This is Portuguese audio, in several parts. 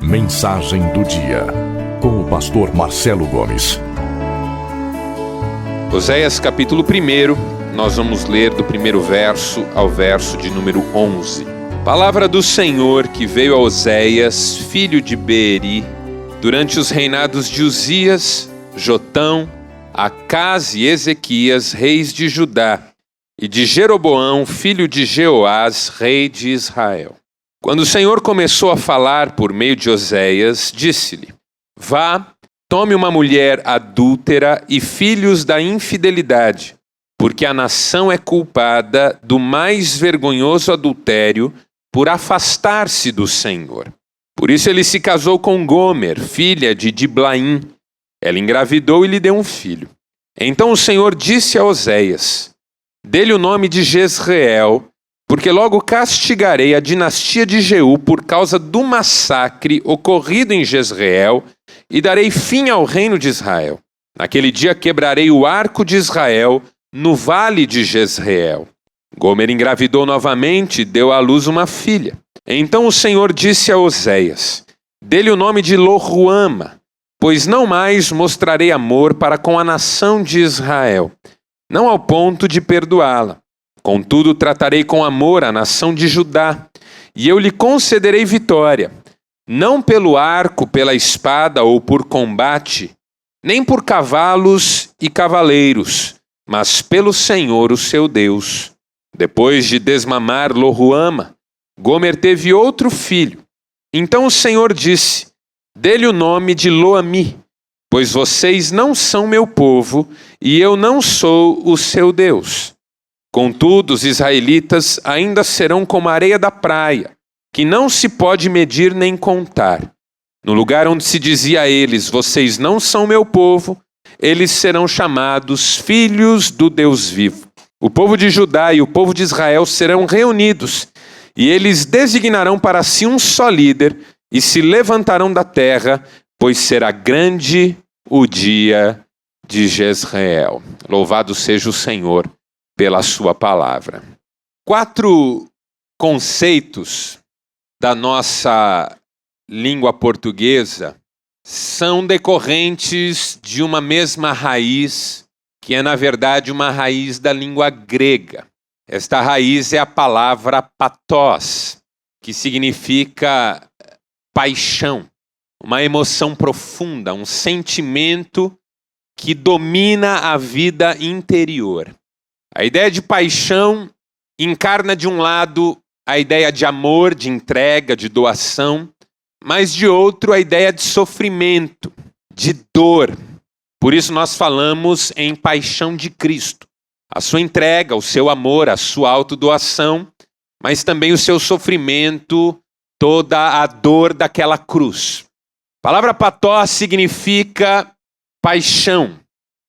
Mensagem do dia, com o pastor Marcelo Gomes. Oséias capítulo 1, nós vamos ler do primeiro verso ao verso de número 11. Palavra do Senhor que veio a Oséias, filho de Beeri, durante os reinados de Uzias, Jotão, Acás e Ezequias, reis de Judá, e de Jeroboão, filho de Jeoás, rei de Israel. Quando o Senhor começou a falar por meio de Oséias, disse-lhe: Vá, tome uma mulher adúltera e filhos da infidelidade, porque a nação é culpada do mais vergonhoso adultério por afastar-se do Senhor. Por isso ele se casou com Gomer, filha de Diblaim. Ela engravidou e lhe deu um filho. Então o Senhor disse a Oséias: Dê-lhe o nome de Jezreel, porque logo castigarei a dinastia de Jeú por causa do massacre ocorrido em Jezreel e darei fim ao reino de Israel. Naquele dia quebrarei o arco de Israel no vale de Jezreel. Gomer engravidou novamente e deu à luz uma filha. Então o Senhor disse a Oséias: Dê-lhe o nome de Lo-ruama, pois não mais mostrarei amor para com a nação de Israel, não ao ponto de perdoá-la. Contudo, tratarei com amor a nação de Judá, e eu lhe concederei vitória, não pelo arco, pela espada ou por combate, nem por cavalos e cavaleiros, mas pelo Senhor, o seu Deus. Depois de desmamar Lo-ruama, Gomer teve outro filho. Então o Senhor disse: Dê-lhe o nome de Lo-ami, pois vocês não são meu povo, e eu não sou o seu Deus. Contudo, os israelitas ainda serão como a areia da praia, que não se pode medir nem contar. No lugar onde se dizia a eles: Vocês não são meu povo, eles serão chamados filhos do Deus vivo. O povo de Judá e o povo de Israel serão reunidos, e eles designarão para si um só líder, e se levantarão da terra, pois será grande o dia de Jezreel. Louvado seja o Senhor pela sua palavra. 4 conceitos da nossa língua portuguesa são decorrentes de uma mesma raiz, que é na verdade uma raiz da língua grega. Esta raiz é a palavra pathos, que significa paixão, uma emoção profunda, um sentimento que domina a vida interior. A ideia de paixão encarna de um lado a ideia de amor, de entrega, de doação, mas de outro a ideia de sofrimento, de dor. Por isso nós falamos em paixão de Cristo. A sua entrega, o seu amor, a sua autodoação, mas também o seu sofrimento, toda a dor daquela cruz. A palavra pathos significa paixão.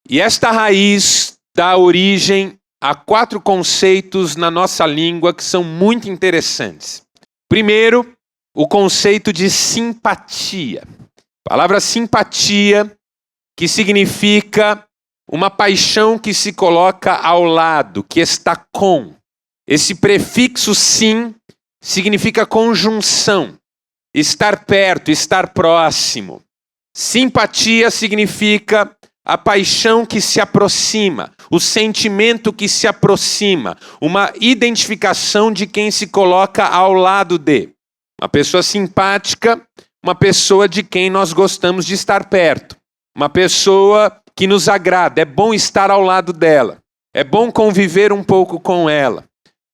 E esta raiz dá origem a 4 conceitos na nossa língua que são muito interessantes. Primeiro, o conceito de simpatia. A palavra simpatia, que significa uma paixão que se coloca ao lado, que está com. Esse prefixo sim significa conjunção, estar perto, estar próximo. Simpatia significa a paixão que se aproxima, o sentimento que se aproxima, uma identificação de quem se coloca ao lado de. Uma pessoa simpática, uma pessoa de quem nós gostamos de estar perto. Uma pessoa que nos agrada, é bom estar ao lado dela. É bom conviver um pouco com ela.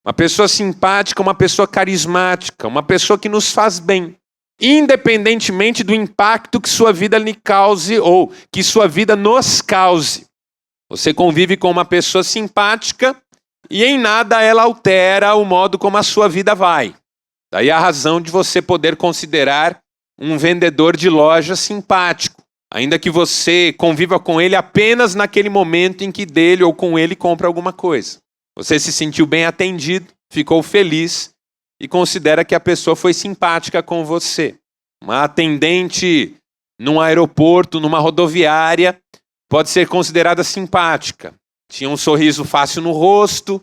Uma pessoa simpática, uma pessoa carismática, uma pessoa que nos faz bem. Independentemente do impacto que sua vida lhe cause ou que sua vida nos cause. Você convive com uma pessoa simpática e em nada ela altera o modo como a sua vida vai. Daí a razão de você poder considerar um vendedor de loja simpático, ainda que você conviva com ele apenas naquele momento em que dele ou com ele compra alguma coisa. Você se sentiu bem atendido, ficou feliz e considera que a pessoa foi simpática com você. Uma atendente num aeroporto, numa rodoviária, pode ser considerada simpática. Tinha um sorriso fácil no rosto,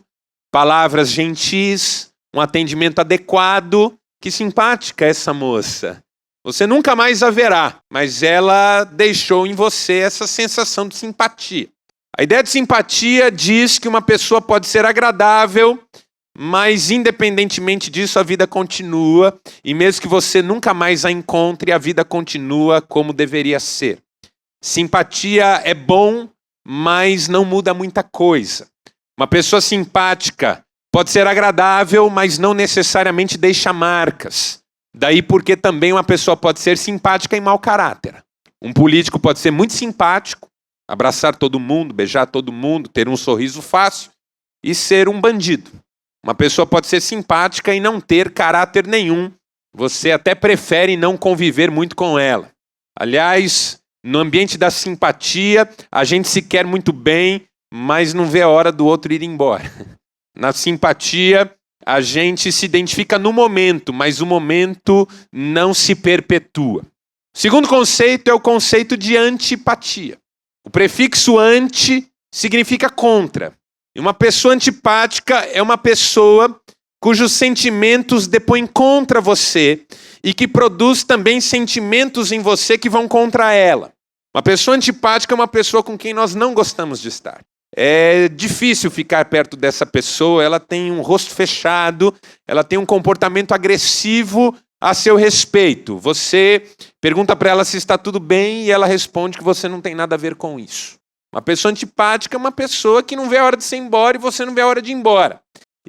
palavras gentis, um atendimento adequado. Que simpática essa moça. Você nunca mais a verá, mas ela deixou em você essa sensação de simpatia. A ideia de simpatia diz que uma pessoa pode ser agradável, mas independentemente disso a vida continua, e mesmo que você nunca mais a encontre, a vida continua como deveria ser. Simpatia é bom, mas não muda muita coisa. Uma pessoa simpática pode ser agradável, mas não necessariamente deixa marcas. Daí porque também uma pessoa pode ser simpática e mau caráter. Um político pode ser muito simpático, abraçar todo mundo, beijar todo mundo, ter um sorriso fácil e ser um bandido. Uma pessoa pode ser simpática e não ter caráter nenhum. Você até prefere não conviver muito com ela. Aliás, no ambiente da simpatia, a gente se quer muito bem, mas não vê a hora do outro ir embora. Na simpatia, a gente se identifica no momento, mas o momento não se perpetua. O segundo conceito é o conceito de antipatia. O prefixo anti significa contra. E uma pessoa antipática é uma pessoa cujos sentimentos depõem contra você e que produz também sentimentos em você que vão contra ela. Uma pessoa antipática é uma pessoa com quem nós não gostamos de estar. É difícil ficar perto dessa pessoa, ela tem um rosto fechado, ela tem um comportamento agressivo a seu respeito. Você pergunta para ela se está tudo bem e ela responde que você não tem nada a ver com isso. Uma pessoa antipática é uma pessoa que não vê a hora de ser embora e você não vê a hora de ir embora.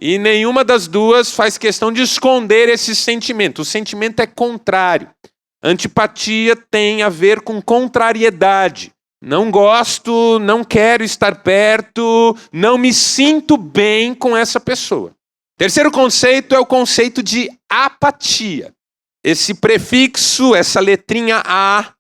E nenhuma das duas faz questão de esconder esse sentimento. O sentimento é contrário. Antipatia tem a ver com contrariedade. Não gosto, não quero estar perto, não me sinto bem com essa pessoa. Terceiro conceito é o conceito de apatia. Esse prefixo, essa letrinha A,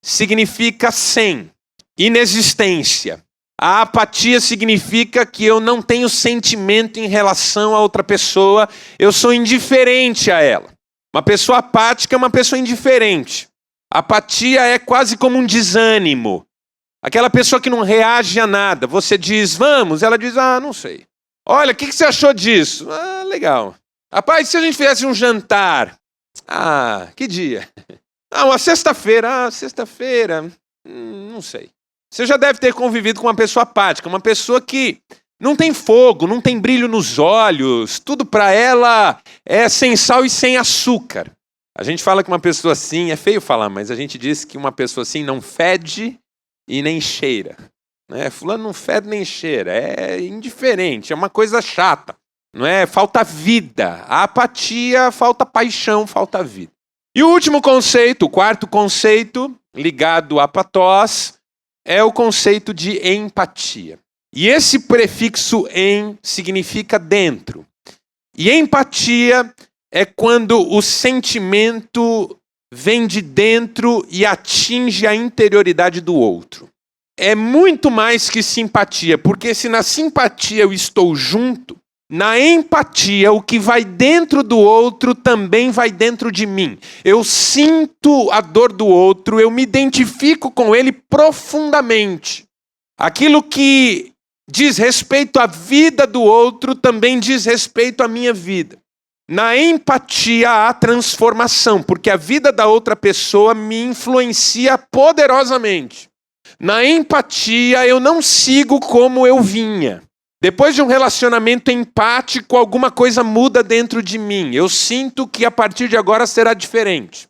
significa sem, inexistência. A apatia significa que eu não tenho sentimento em relação a outra pessoa, eu sou indiferente a ela. Uma pessoa apática é uma pessoa indiferente. Apatia é quase como um desânimo. Aquela pessoa que não reage a nada. Você diz, vamos, ela diz, não sei. Olha, o que você achou disso? Legal. Rapaz, se a gente fizesse um jantar? Que dia? Uma sexta-feira. Sexta-feira, não sei. Você já deve ter convivido com uma pessoa apática, uma pessoa que não tem fogo, não tem brilho nos olhos, tudo para ela é sem sal e sem açúcar. A gente fala que uma pessoa assim, é feio falar, mas a gente diz que uma pessoa assim não fede e nem cheira. Fulano não fede nem cheira, é indiferente, é uma coisa chata. Não é? Falta vida. A apatia, falta paixão, falta vida. E o último conceito, o quarto conceito, ligado a patós, é o conceito de empatia. E esse prefixo em significa dentro. E empatia é quando o sentimento vem de dentro e atinge a interioridade do outro. É muito mais que simpatia, porque se na simpatia eu estou junto, na empatia, o que vai dentro do outro também vai dentro de mim. Eu sinto a dor do outro, eu me identifico com ele profundamente. Aquilo que diz respeito à vida do outro também diz respeito à minha vida. Na empatia há transformação, porque a vida da outra pessoa me influencia poderosamente. Na empatia eu não sigo como eu vinha. Depois de um relacionamento empático, alguma coisa muda dentro de mim. Eu sinto que a partir de agora será diferente.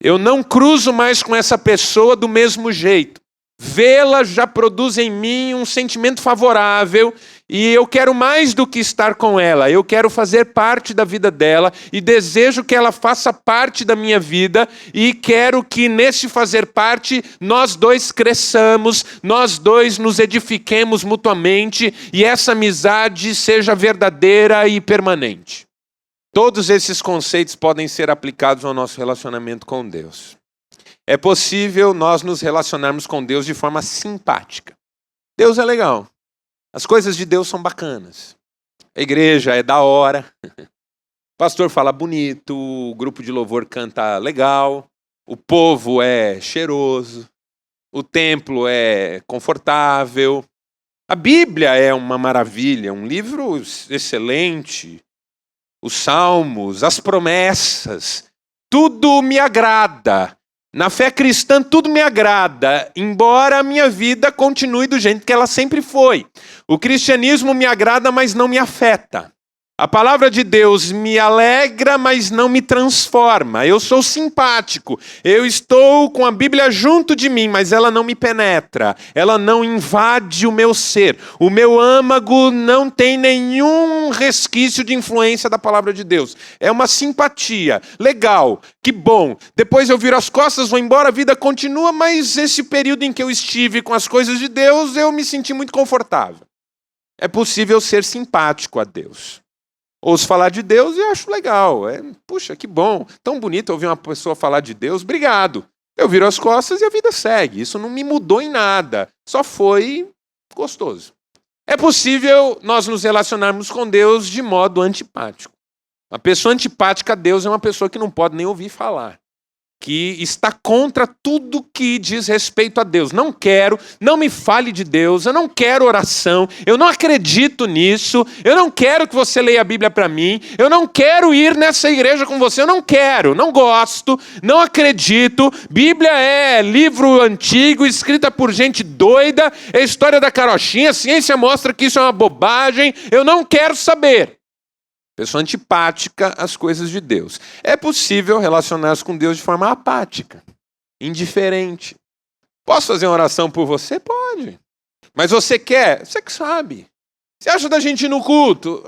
Eu não cruzo mais com essa pessoa do mesmo jeito. Vê-la já produz em mim um sentimento favorável e eu quero mais do que estar com ela. Eu quero fazer parte da vida dela e desejo que ela faça parte da minha vida e quero que nesse fazer parte nós dois cresçamos, nós dois nos edifiquemos mutuamente e essa amizade seja verdadeira e permanente. Todos esses conceitos podem ser aplicados ao nosso relacionamento com Deus. É possível nós nos relacionarmos com Deus de forma simpática. Deus é legal. As coisas de Deus são bacanas. A igreja é da hora. O pastor fala bonito, o grupo de louvor canta legal, o povo é cheiroso, o templo é confortável. A Bíblia é uma maravilha, um livro excelente. Os salmos, as promessas. tudo me agrada. Na fé cristã, tudo me agrada, embora a minha vida continue do jeito que ela sempre foi. O cristianismo me agrada, mas não me afeta. A palavra de Deus me alegra, mas não me transforma. Eu sou simpático. Eu estou com a Bíblia junto de mim, mas ela não me penetra. Ela não invade o meu ser. O meu âmago não tem nenhum resquício de influência da palavra de Deus. É uma simpatia. Legal, que bom. Depois eu viro as costas, vou embora, a vida continua, mas esse período em que eu estive com as coisas de Deus, eu me senti muito confortável. É possível ser simpático a Deus. Ouço falar de Deus e acho legal. Puxa, que bom. Tão bonito ouvir uma pessoa falar de Deus. Obrigado. Eu viro as costas e a vida segue. Isso não me mudou em nada. Só foi gostoso. É possível nós nos relacionarmos com Deus de modo antipático. Uma pessoa antipática a Deus é uma pessoa que não pode nem ouvir falar. Que está contra tudo que diz respeito a Deus. Não quero, não me fale de Deus, eu não quero oração, eu não acredito nisso, eu não quero que você leia a Bíblia para mim, eu não quero ir nessa igreja com você, eu não quero, não gosto, não acredito. Bíblia é livro antigo, escrita por gente doida, é história da carochinha, a ciência mostra que isso é uma bobagem, eu não quero saber. Pessoa antipática às coisas de Deus. É possível relacionar-se com Deus de forma apática, indiferente. Posso fazer uma oração por você? Pode. Mas você quer? Você que sabe. Você acha da gente ir no culto?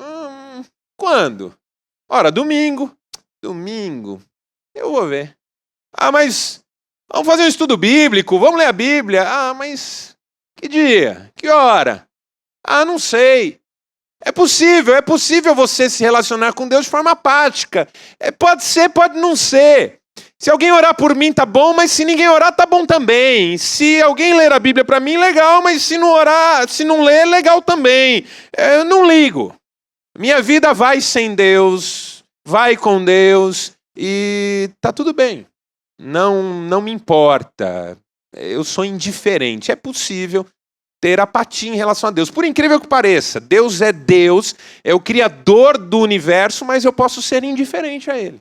Quando? Ora, domingo. Domingo. Eu vou ver. Mas vamos fazer um estudo bíblico, vamos ler a Bíblia. Mas que dia? Que hora? Não sei. É possível você se relacionar com Deus de forma apática. Pode ser, pode não ser. Se alguém orar por mim, tá bom, mas se ninguém orar, tá bom também. Se alguém ler a Bíblia para mim, legal, mas se não orar, se não ler, legal também. Eu não ligo. Minha vida vai sem Deus, vai com Deus e tá tudo bem. Não me importa. Eu sou indiferente. É possível ter apatia em relação a Deus. Por incrível que pareça, Deus, é o criador do universo, mas eu posso ser indiferente a Ele.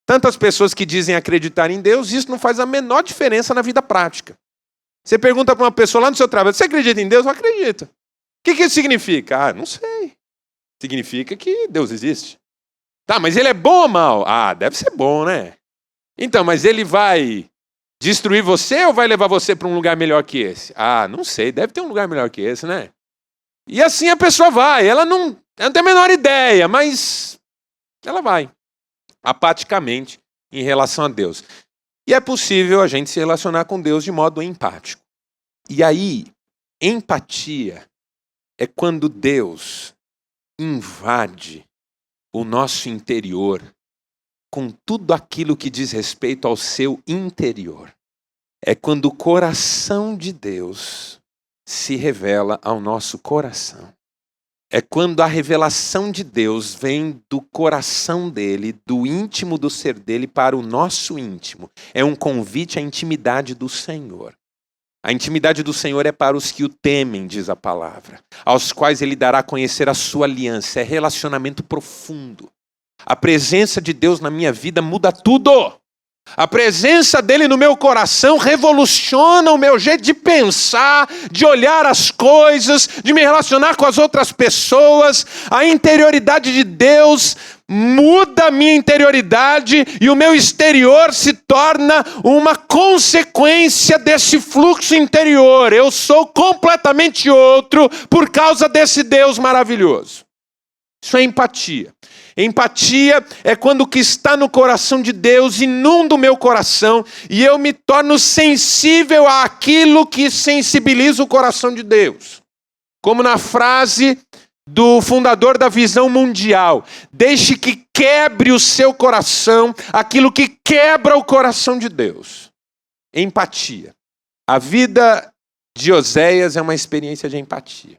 Tantas pessoas que dizem acreditar em Deus, isso não faz a menor diferença na vida prática. Você pergunta para uma pessoa lá no seu trabalho, você acredita em Deus? Eu acredito. O que isso significa? Não sei. Significa que Deus existe. Tá, mas Ele é bom ou mal? Deve ser bom, né? Então, mas Ele vai destruir você ou vai levar você para um lugar melhor que esse? Não sei, deve ter um lugar melhor que esse, né? E assim a pessoa vai, ela não tem a menor ideia, mas ela vai, apaticamente, em relação a Deus. E é possível a gente se relacionar com Deus de modo empático. E aí, empatia é quando Deus invade o nosso interior com tudo aquilo que diz respeito ao seu interior. É quando o coração de Deus se revela ao nosso coração. É quando a revelação de Deus vem do coração dele, do íntimo do ser dele para o nosso íntimo. É um convite à intimidade do Senhor. A intimidade do Senhor é para os que o temem, diz a palavra, aos quais ele dará a conhecer a sua aliança. É relacionamento profundo. A presença de Deus na minha vida muda tudo. A presença dele no meu coração revoluciona o meu jeito de pensar, de olhar as coisas, de me relacionar com as outras pessoas. A interioridade de Deus muda a minha interioridade e o meu exterior se torna uma consequência desse fluxo interior. Eu sou completamente outro por causa desse Deus maravilhoso. Isso é empatia. Empatia é quando o que está no coração de Deus inunda o meu coração e eu me torno sensível àquilo que sensibiliza o coração de Deus. Como na frase do fundador da visão mundial: deixe que quebre o seu coração aquilo que quebra o coração de Deus. Empatia. A vida de Oséias é uma experiência de empatia.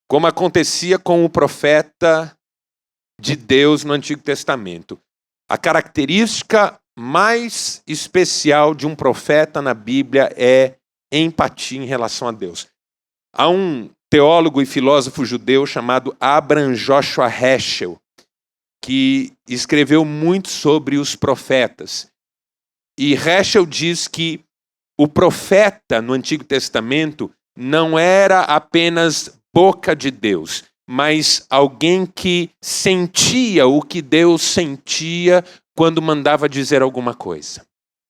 Como acontecia com o profeta de Deus no Antigo Testamento. A característica mais especial de um profeta na Bíblia é empatia em relação a Deus. Há um teólogo e filósofo judeu chamado Abraham Joshua Heschel, que escreveu muito sobre os profetas. E Heschel diz que o profeta no Antigo Testamento não era apenas boca de Deus, mas alguém que sentia o que Deus sentia quando mandava dizer alguma coisa.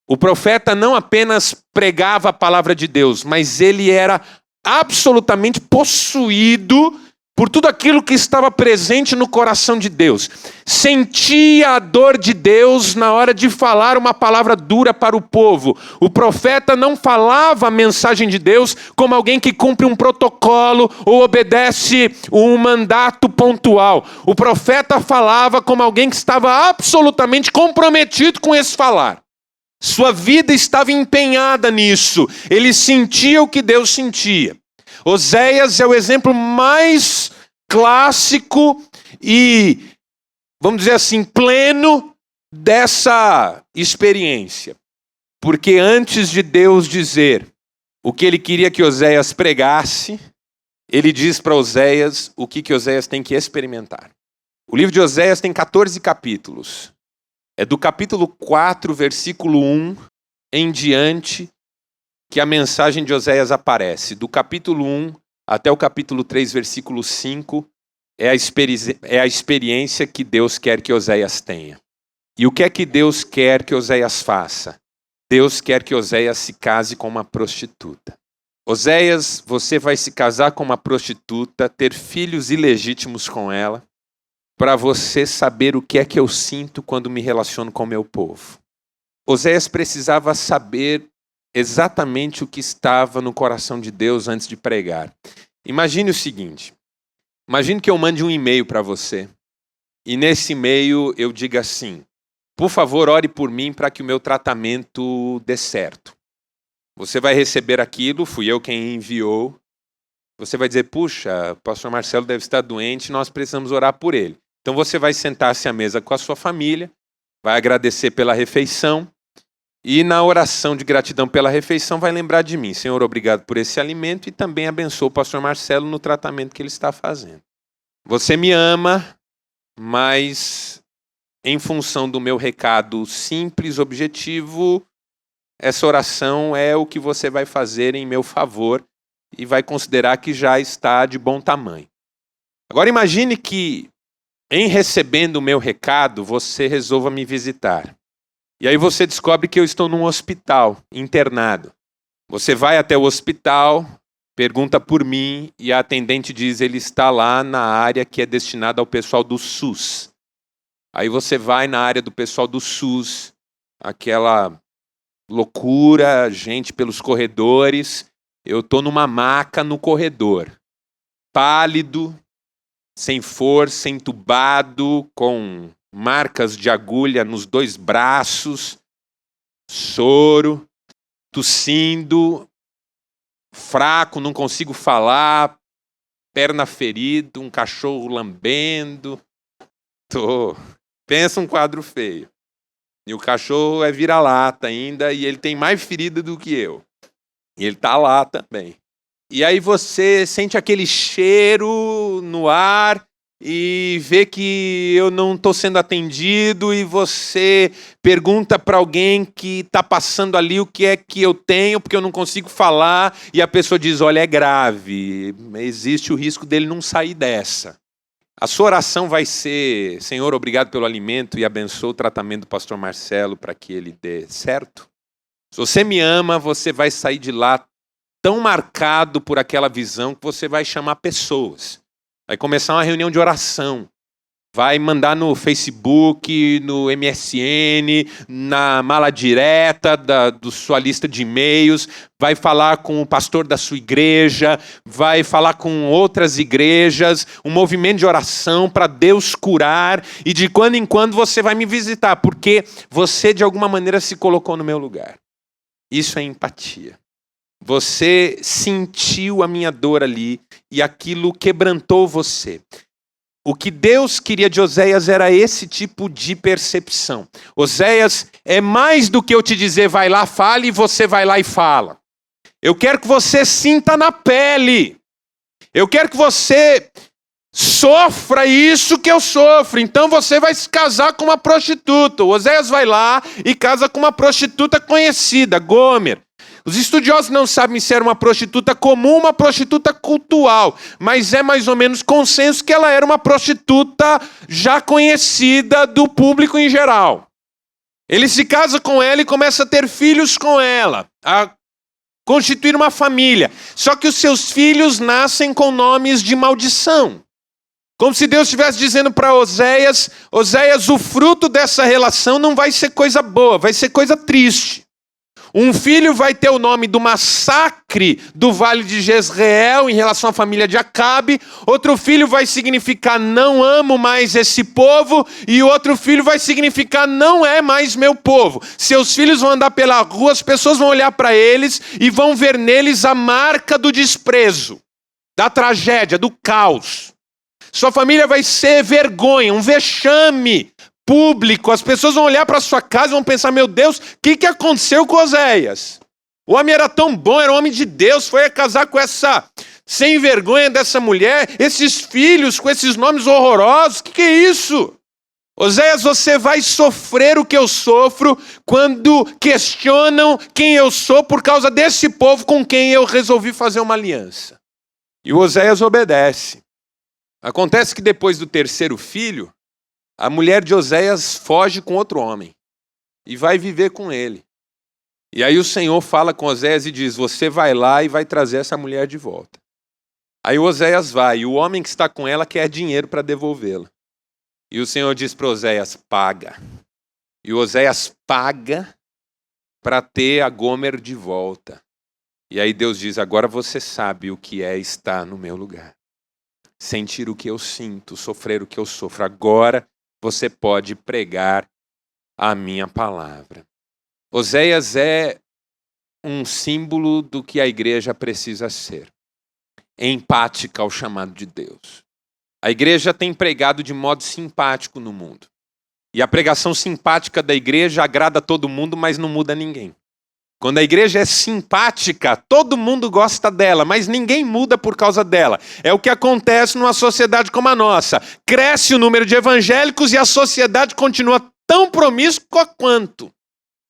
O profeta não apenas pregava a palavra de Deus, mas ele era absolutamente possuído por tudo aquilo que estava presente no coração de Deus. Sentia a dor de Deus na hora de falar uma palavra dura para o povo. O profeta não falava a mensagem de Deus como alguém que cumpre um protocolo ou obedece um mandato pontual. O profeta falava como alguém que estava absolutamente comprometido com esse falar. Sua vida estava empenhada nisso. Ele sentia o que Deus sentia. Oséias é o exemplo mais clássico e, vamos dizer assim, pleno dessa experiência. Porque antes de Deus dizer o que ele queria que Oséias pregasse, ele diz para Oséias o que Oséias tem que experimentar. O livro de Oséias tem 14 capítulos. É do capítulo 4, versículo 1 em diante que a mensagem de Oséias aparece. Do capítulo 1 até o capítulo 3, versículo 5, é a experiência que Deus quer que Oséias tenha. E o que é que Deus quer que Oséias faça? Deus quer que Oséias se case com uma prostituta. Oséias, você vai se casar com uma prostituta, ter filhos ilegítimos com ela, para você saber o que é que eu sinto quando me relaciono com o meu povo. Oséias precisava saber exatamente o que estava no coração de Deus antes de pregar. Imagine o seguinte, imagine que eu mande um e-mail para você, e nesse e-mail eu diga assim: por favor, ore por mim para que o meu tratamento dê certo. Você vai receber aquilo, fui eu quem enviou. Você vai dizer, puxa, o pastor Marcelo deve estar doente, nós precisamos orar por ele. Então você vai sentar-se à mesa com a sua família, vai agradecer pela refeição e na oração de gratidão pela refeição vai lembrar de mim. Senhor, obrigado por esse alimento e também abençoa o pastor Marcelo no tratamento que ele está fazendo. Você me ama, mas em função do meu recado simples, objetivo, essa oração é o que você vai fazer em meu favor e vai considerar que já está de bom tamanho. Agora imagine que em recebendo o meu recado, você resolva me visitar. E aí você descobre que eu estou num hospital, internado. Você vai até o hospital, pergunta por mim e a atendente diz, ele está lá na área que é destinada ao pessoal do SUS. Aí você vai na área do pessoal do SUS, aquela loucura, gente pelos corredores. Eu estou numa maca no corredor, pálido, sem força, entubado, com marcas de agulha nos 2 braços, soro, tossindo, fraco, não consigo falar, perna ferida, um cachorro lambendo. Pensa um quadro feio. E o cachorro é vira-lata ainda e ele tem mais ferida do que eu. E ele está lá também. E aí você sente aquele cheiro no ar e vê que eu não estou sendo atendido e você pergunta para alguém que está passando ali o que é que eu tenho, porque eu não consigo falar, e a pessoa diz, olha, é grave, existe o risco dele não sair dessa. A sua oração vai ser, Senhor, obrigado pelo alimento e abençoa o tratamento do pastor Marcelo para que ele dê certo. Se você me ama, você vai sair de lá tão marcado por aquela visão que você vai chamar pessoas. Vai começar uma reunião de oração. Vai mandar no Facebook, no MSN, na mala direta da sua lista de e-mails. Vai falar com o pastor da sua igreja. Vai falar com outras igrejas. Um movimento de oração para Deus curar. E de quando em quando você vai me visitar. Porque você de alguma maneira se colocou no meu lugar. Isso é empatia. Você sentiu a minha dor ali e aquilo quebrantou você. O que Deus queria de Oséias era esse tipo de percepção. Oséias, é mais do que eu te dizer, vai lá, fale, e você vai lá e fala. Eu quero que você sinta na pele. Eu quero que você sofra isso que eu sofro, então você vai se casar com uma prostituta. O Oséias vai lá e casa com uma prostituta conhecida, Gomer. Os estudiosos não sabem se era uma prostituta comum ou uma prostituta cultural, mas é mais ou menos consenso que ela era uma prostituta já conhecida do público em geral. Ele se casa com ela e começa a ter filhos com ela, a constituir uma família. Só que os seus filhos nascem com nomes de maldição. Como se Deus estivesse dizendo para Oséias, Oséias, o fruto dessa relação não vai ser coisa boa, vai ser coisa triste. Um filho vai ter o nome do massacre do Vale de Jezreel em relação à família de Acabe. Outro filho vai significar não amo mais esse povo. E outro filho vai significar não é mais meu povo. Seus filhos vão andar pela rua, as pessoas vão olhar para eles e vão ver neles a marca do desprezo, da tragédia, do caos. Sua família vai ser vergonha, um vexame público. As pessoas vão olhar para sua casa e vão pensar, meu Deus, o que aconteceu com Oséias? O homem era tão bom, era um homem de Deus, foi a casar com essa sem vergonha dessa mulher, esses filhos com esses nomes horrorosos, o que é isso? Oséias, você vai sofrer o que eu sofro quando questionam quem eu sou por causa desse povo com quem eu resolvi fazer uma aliança. E o Oséias obedece. Acontece que depois do terceiro filho, a mulher de Oséias foge com outro homem e vai viver com ele. E aí o Senhor fala com Oséias e diz, você vai lá e vai trazer essa mulher de volta. Aí o Oséias vai, e o homem que está com ela quer dinheiro para devolvê-la. E o Senhor diz para Oséias, paga. E o Oséias paga para ter a Gomer de volta. E aí Deus diz, agora você sabe o que é estar no meu lugar. Sentir o que eu sinto, sofrer o que eu sofro. Agora você pode pregar a minha palavra. Oséias é um símbolo do que a igreja precisa ser. Empática ao chamado de Deus. A igreja tem pregado de modo simpático no mundo. E a pregação simpática da igreja agrada a todo mundo, mas não muda ninguém. Quando a igreja é simpática, todo mundo gosta dela, mas ninguém muda por causa dela. É o que acontece numa sociedade como a nossa. Cresce o número de evangélicos e a sociedade continua tão promíscua quanto.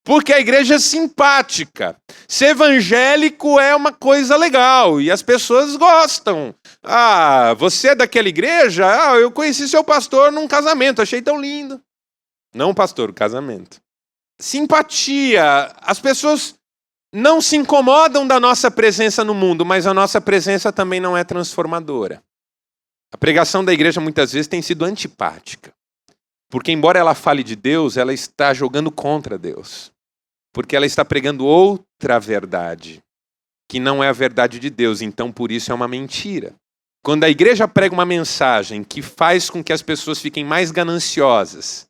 Porque a igreja é simpática. Ser evangélico é uma coisa legal e as pessoas gostam. Ah, você é daquela igreja? Ah, eu conheci seu pastor num casamento, achei tão lindo. Não, pastor, casamento. Simpatia. As pessoas não se incomodam da nossa presença no mundo, mas a nossa presença também não é transformadora. A pregação da igreja muitas vezes tem sido antipática. Porque embora ela fale de Deus, ela está jogando contra Deus. Porque ela está pregando outra verdade, que não é a verdade de Deus, então por isso é uma mentira. Quando a igreja prega uma mensagem que faz com que as pessoas fiquem mais gananciosas,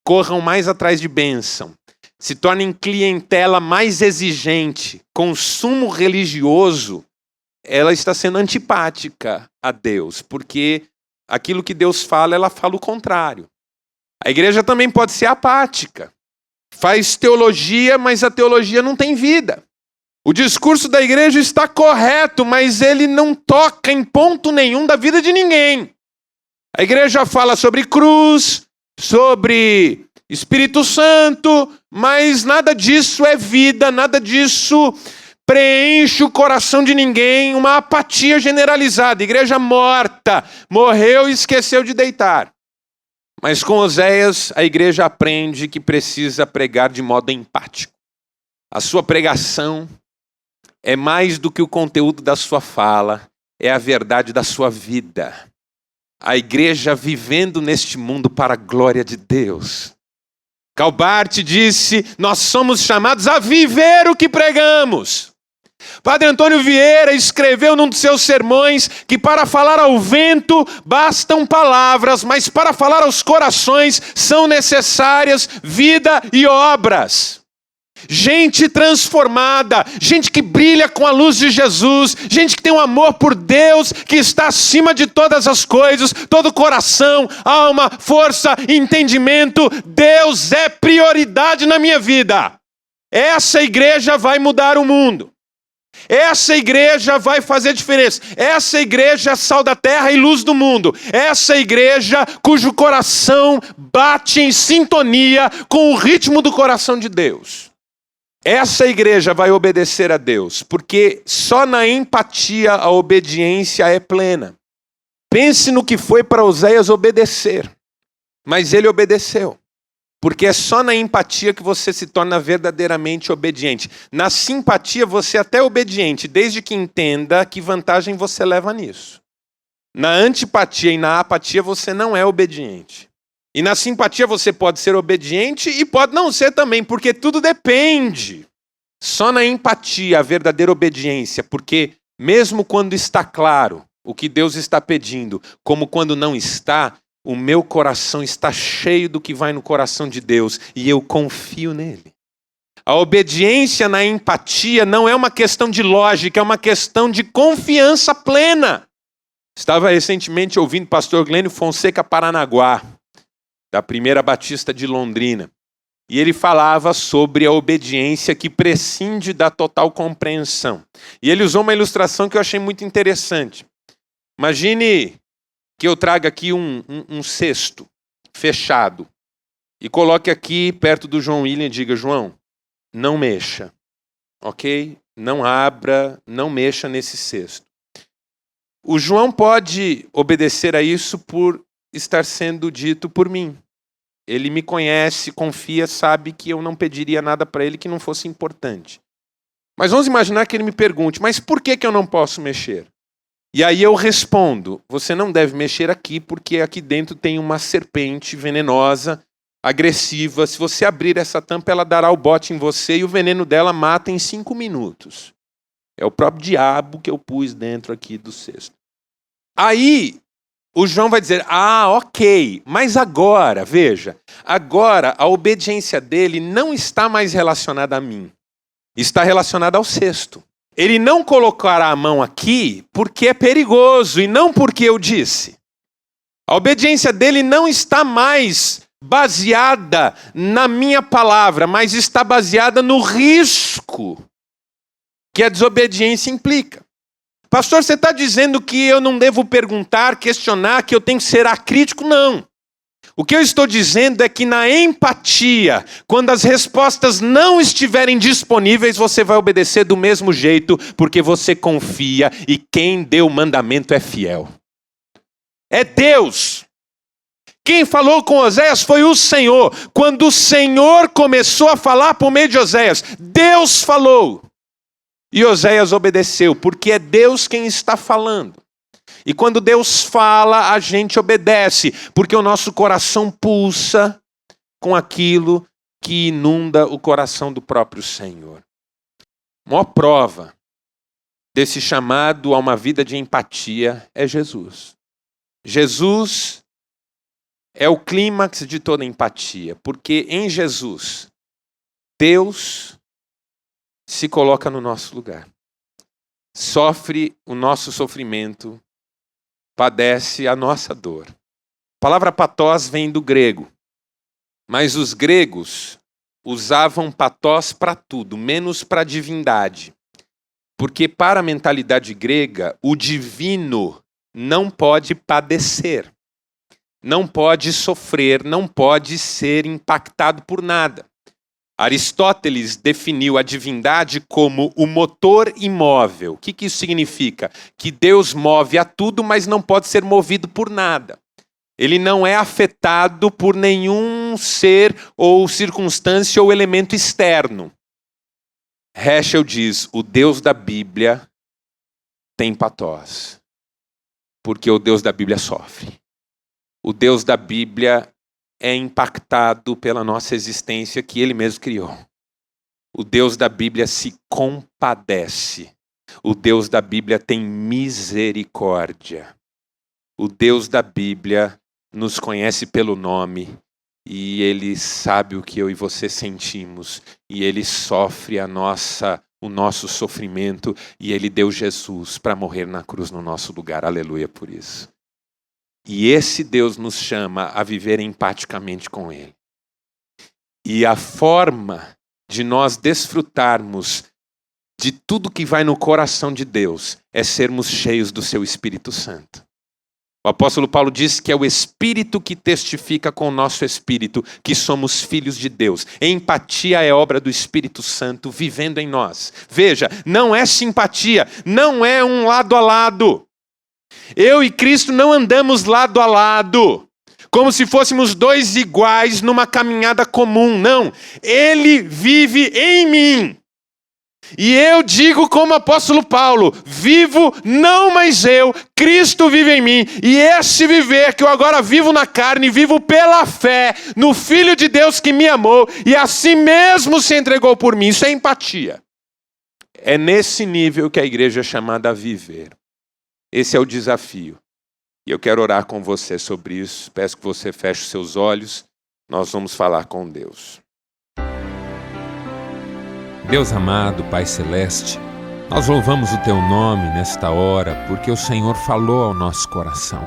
corram mais atrás de bênção, se tornem clientela mais exigente, consumo religioso, ela está sendo antipática a Deus, porque aquilo que Deus fala, ela fala o contrário. A igreja também pode ser apática. Faz teologia, mas a teologia não tem vida. O discurso da igreja está correto, mas ele não toca em ponto nenhum da vida de ninguém. A igreja fala sobre cruz, sobre Espírito Santo, mas nada disso é vida, nada disso preenche o coração de ninguém, uma apatia generalizada. Igreja morta, morreu e esqueceu de deitar. Mas com Oséias, a igreja aprende que precisa pregar de modo empático. A sua pregação é mais do que o conteúdo da sua fala, é a verdade da sua vida. A igreja vivendo neste mundo para a glória de Deus. Calbart disse, nós somos chamados a viver o que pregamos. Padre Antônio Vieira escreveu num dos seus sermões que para falar ao vento bastam palavras, mas para falar aos corações são necessárias vida e obras. Gente transformada, gente que brilha com a luz de Jesus, gente que tem um amor por Deus, que está acima de todas as coisas, todo coração, alma, força, entendimento. Deus é prioridade na minha vida. Essa igreja vai mudar o mundo. Essa igreja vai fazer diferença. Essa igreja é sal da terra e luz do mundo. Essa igreja cujo coração bate em sintonia com o ritmo do coração de Deus. Essa igreja vai obedecer a Deus, porque só na empatia a obediência é plena. Pense no que foi para Oséias obedecer, mas ele obedeceu. Porque é só na empatia que você se torna verdadeiramente obediente. Na simpatia você é até obediente, desde que entenda que vantagem você leva nisso. Na antipatia e na apatia você não é obediente. E na simpatia você pode ser obediente e pode não ser também, porque tudo depende. Só na empatia a verdadeira obediência, porque mesmo quando está claro o que Deus está pedindo, como quando não está, o meu coração está cheio do que vai no coração de Deus e eu confio nele. A obediência na empatia não é uma questão de lógica, é uma questão de confiança plena. Estava recentemente ouvindo o pastor Glênio Fonseca Paranaguá, da Primeira Batista de Londrina. E ele falava sobre a obediência que prescinde da total compreensão. E ele usou uma ilustração que eu achei muito interessante. Imagine que eu traga aqui um cesto fechado e coloque aqui perto do João William e diga: João, não mexa, ok? Não abra, não mexa nesse cesto. O João pode obedecer a isso por estar sendo dito por mim. Ele me conhece, confia, sabe que eu não pediria nada para ele que não fosse importante. Mas vamos imaginar que ele me pergunte: mas por que eu não posso mexer? E aí eu respondo: você não deve mexer aqui porque aqui dentro tem uma serpente venenosa, agressiva. Se você abrir essa tampa, ela dará o bote em você e o veneno dela mata em 5 minutos. É o próprio diabo que eu pus dentro aqui do cesto. Aí o João vai dizer: ok, mas agora, veja, agora a obediência dele não está mais relacionada a mim, está relacionada ao cesto. Ele não colocará a mão aqui porque é perigoso e não porque eu disse. A obediência dele não está mais baseada na minha palavra, mas está baseada no risco que a desobediência implica. Pastor, você está dizendo que eu não devo perguntar, questionar, que eu tenho que ser acrítico? Não. O que eu estou dizendo é que na empatia, quando as respostas não estiverem disponíveis, você vai obedecer do mesmo jeito, porque você confia e quem deu o mandamento é fiel. É Deus. Quem falou com Oséias foi o Senhor. Quando o Senhor começou a falar por meio de Oséias, Deus falou. E Oséias obedeceu, porque é Deus quem está falando. E quando Deus fala, a gente obedece, porque o nosso coração pulsa com aquilo que inunda o coração do próprio Senhor. A maior prova desse chamado a uma vida de empatia é Jesus. Jesus é o clímax de toda empatia, porque em Jesus, Deus se coloca no nosso lugar. Sofre o nosso sofrimento, padece a nossa dor. A palavra patós vem do grego, mas os gregos usavam patós para tudo, menos para a divindade. Porque para a mentalidade grega, o divino não pode padecer, não pode sofrer, não pode ser impactado por nada. Aristóteles definiu a divindade como o motor imóvel. O que isso significa? Que Deus move a tudo, mas não pode ser movido por nada. Ele não é afetado por nenhum ser ou circunstância ou elemento externo. Heschel diz: o Deus da Bíblia tem patós, porque o Deus da Bíblia sofre. O Deus da Bíblia é impactado pela nossa existência que Ele mesmo criou. O Deus da Bíblia se compadece. O Deus da Bíblia tem misericórdia. O Deus da Bíblia nos conhece pelo nome e Ele sabe o que eu e você sentimos. E Ele sofre o nosso sofrimento e Ele deu Jesus para morrer na cruz no nosso lugar. Aleluia por isso. E esse Deus nos chama a viver empaticamente com Ele. E a forma de nós desfrutarmos de tudo que vai no coração de Deus é sermos cheios do seu Espírito Santo. O apóstolo Paulo diz que é o Espírito que testifica com o nosso espírito que somos filhos de Deus. Empatia é obra do Espírito Santo vivendo em nós. Veja, não é simpatia, não é um lado a lado. Eu e Cristo não andamos lado a lado, como se fôssemos dois iguais numa caminhada comum. Não, Ele vive em mim. E eu digo como apóstolo Paulo, vivo não mais eu, Cristo vive em mim. E esse viver que eu agora vivo na carne, vivo pela fé no Filho de Deus que me amou e assim mesmo se entregou por mim. Isso é empatia. É nesse nível que a igreja é chamada a viver. Esse é o desafio. E eu quero orar com você sobre isso. Peço que você feche os seus olhos. Nós vamos falar com Deus. Deus amado, Pai Celeste, nós louvamos o Teu nome nesta hora, porque o Senhor falou ao nosso coração.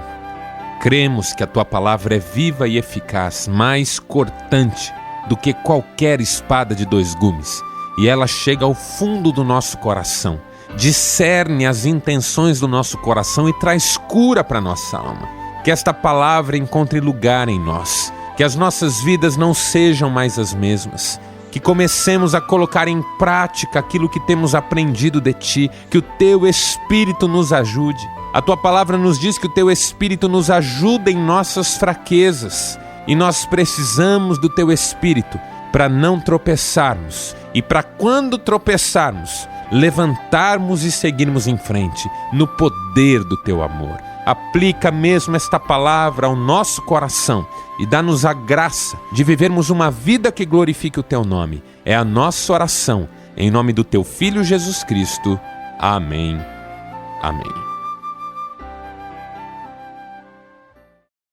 Cremos que a Tua palavra é viva e eficaz, mais cortante do que qualquer espada de 2 gumes, e ela chega ao fundo do nosso coração, discerne as intenções do nosso coração e traz cura para a nossa alma. Que esta palavra encontre lugar em nós, que as nossas vidas não sejam mais as mesmas, que comecemos a colocar em prática aquilo que temos aprendido de Ti, que o Teu Espírito nos ajude. A Tua palavra nos diz que o Teu Espírito nos ajuda em nossas fraquezas, e nós precisamos do Teu Espírito para não tropeçarmos, e para quando tropeçarmos, levantarmos e seguirmos em frente, no poder do Teu amor. Aplica mesmo esta palavra ao nosso coração e dá-nos a graça de vivermos uma vida que glorifique o Teu nome. É a nossa oração, em nome do Teu Filho Jesus Cristo. Amém. Amém.